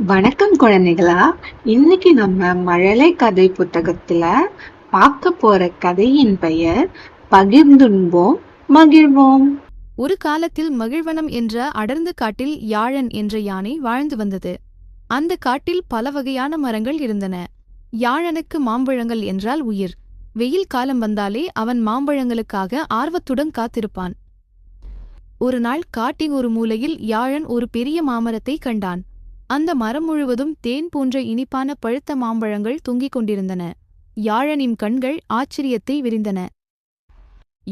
வணக்கம் குழந்தைகளா. இன்னைக்கு நம்ம மழலை கதை புத்தகத்துல பார்க்க போற கதையின் பெயர் பகிர்ந்துண்போம் மகிழ்வோம். ஒரு காலத்தில் மகிழ்வனம் என்ற அடர்ந்த காட்டில் யாழன் என்ற யானை வாழ்ந்து வந்தது. அந்த காட்டில் பல வகையான மரங்கள் இருந்தன. யாழனுக்கு மாம்பழங்கள் என்றால் உயிர். வெயில் காலம் வந்தாலே அவன் மாம்பழங்களுக்காக ஆர்வத்துடன் காத்திருப்பான். ஒரு நாள் காட்டின் ஒரு மூலையில் யாழன் ஒரு பெரிய மாமரத்தை கண்டான். அந்த மரம் முழுவதும் தேன் போன்ற இனிப்பான பழுத்த மாம்பழங்கள் தொங்கிக் கொண்டிருந்தன. யாழனின் கண்கள் ஆச்சரியத்தை விரிந்தன.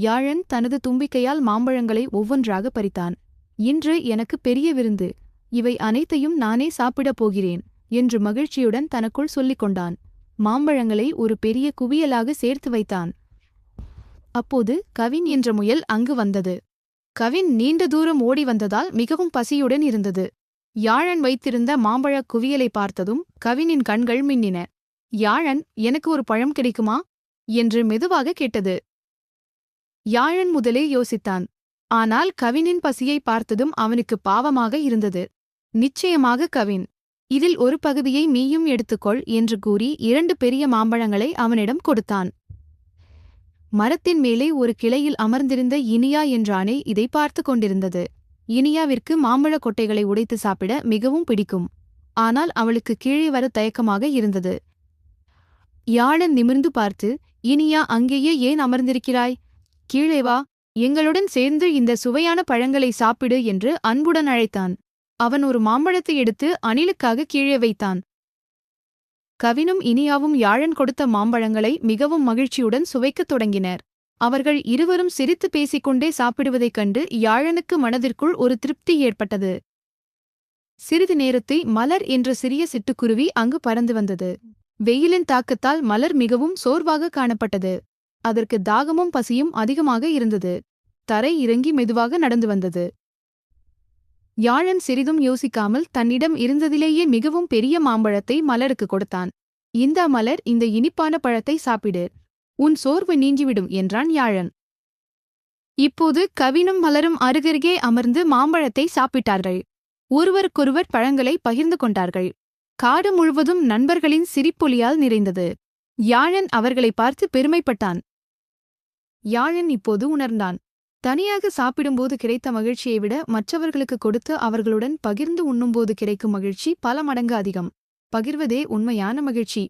யாழன் தனது தும்பிக்கையால் மாம்பழங்களை ஒவ்வொன்றாக பறித்தான். இன்று எனக்கு பெரிய விருந்து, இவை அனைத்தையும் நானே சாப்பிடப் போகிறேன் என்று மகிழ்ச்சியுடன் தனக்குள் சொல்லிக் கொண்டான். மாம்பழங்களை ஒரு பெரிய குவியலாக சேர்த்து வைத்தான். அப்போது கவின் என்ற முயல் அங்கு வந்தது. கவின் நீண்ட தூரம் ஓடி வந்ததால் மிகவும் பசியுடன் இருந்தது. யாழன் வைத்திருந்த மாம்பழக் குவியலை பார்த்ததும் கவினின் கண்கள் மின்னின. யாழன், எனக்கு ஒரு பழம் கிடைக்குமா என்று மெதுவாக கேட்டது. யாழன் முதலே யோசித்தான். ஆனால் கவினின் பசியை பார்த்ததும் அவனுக்கு பாவமாக இருந்தது. நிச்சயமாக கவின், இதில் ஒரு பகுதியை நீயும் எடுத்துக்கொள் என்று கூறி 2 பெரிய மாம்பழங்களை அவனிடம் கொடுத்தான். மரத்தின் மேலே ஒரு கிளையில் அமர்ந்திருந்த இனியா என்ற ஆனை இதை பார்த்து கொண்டிருந்தது. இனியாவிற்கு மாம்பழக் கொட்டைகளை உடைத்து சாப்பிட மிகவும் பிடிக்கும். ஆனால் அவளுக்கு கீழே வர தயக்கமாக இருந்தது. யாழன் நிமிர்ந்து பார்த்து, இனியா, அங்கேயே ஏன் அமர்ந்திருக்கிறாய்? கீழே வா, எங்களுடன் சேர்ந்து இந்த சுவையான பழங்களை சாப்பிடு என்று அன்புடன் அழைத்தான். அவன் ஒரு மாம்பழத்தை எடுத்து அணிலுக்காக கீழே வைத்தான். கவினும் இனியாவும் யாழன் கொடுத்த மாம்பழங்களை மிகவும் மகிழ்ச்சியுடன் சுவைக்கத் தொடங்கினர். அவர்கள் இருவரும் சிரித்து பேசிக்கொண்டே சாப்பிடுவதைக் கண்டு யாழனுக்கு மனதிற்குள் ஒரு திருப்தி ஏற்பட்டது. சிறிது நேரத்தை மலர் என்ற சிறிய சிட்டுக்குருவி அங்கு பறந்து வந்தது. வெயிலின் தாக்கத்தால் மலர் மிகவும் சோர்வாக காணப்பட்டது. அதற்கு தாகமும் பசியும் அதிகமாக இருந்தது. தரை இறங்கி மெதுவாக நடந்து வந்தது. யாழன் சிறிதும் யோசிக்காமல் தன்னிடம் இருந்ததிலேயே மிகவும் பெரிய மாம்பழத்தை மலருக்கு கொடுத்தான். இந்தா மலர், இந்த இனிப்பான பழத்தை சாப்பிடு, உன் சோர்வு நீங்கிவிடும் என்றான் யாழன். இப்போது கவினும் மலரும் அருகருகே அமர்ந்து மாம்பழத்தை சாப்பிட்டார்கள். ஒருவருக்கொருவர் பழங்களை பகிர்ந்து கொண்டார்கள். காடு முழுவதும் நண்பர்களின் சிரிப்பொலியால் நிறைந்தது. யாழன் அவர்களை பார்த்து பெருமைப்பட்டான். யாழன் இப்போது உணர்ந்தான், தனியாக சாப்பிடும்போது கிடைத்த மகிழ்ச்சியை விட மற்றவர்களுக்கு கொடுத்து அவர்களுடன் பகிர்ந்து உண்ணும்போது கிடைக்கும் மகிழ்ச்சி பல மடங்கு அதிகம். பகிர்வதே உண்மையான மகிழ்ச்சி.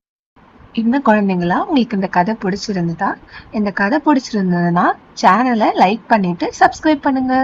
இந்த குழந்தைங்களா, உங்களுக்கு இந்த கதை பிடிச்சிருந்ததா? இந்த கதை பிடிச்சிருந்ததுன்னா சேனலை லைக் பண்ணிட்டு சப்ஸ்கிரைப் பண்ணுங்க.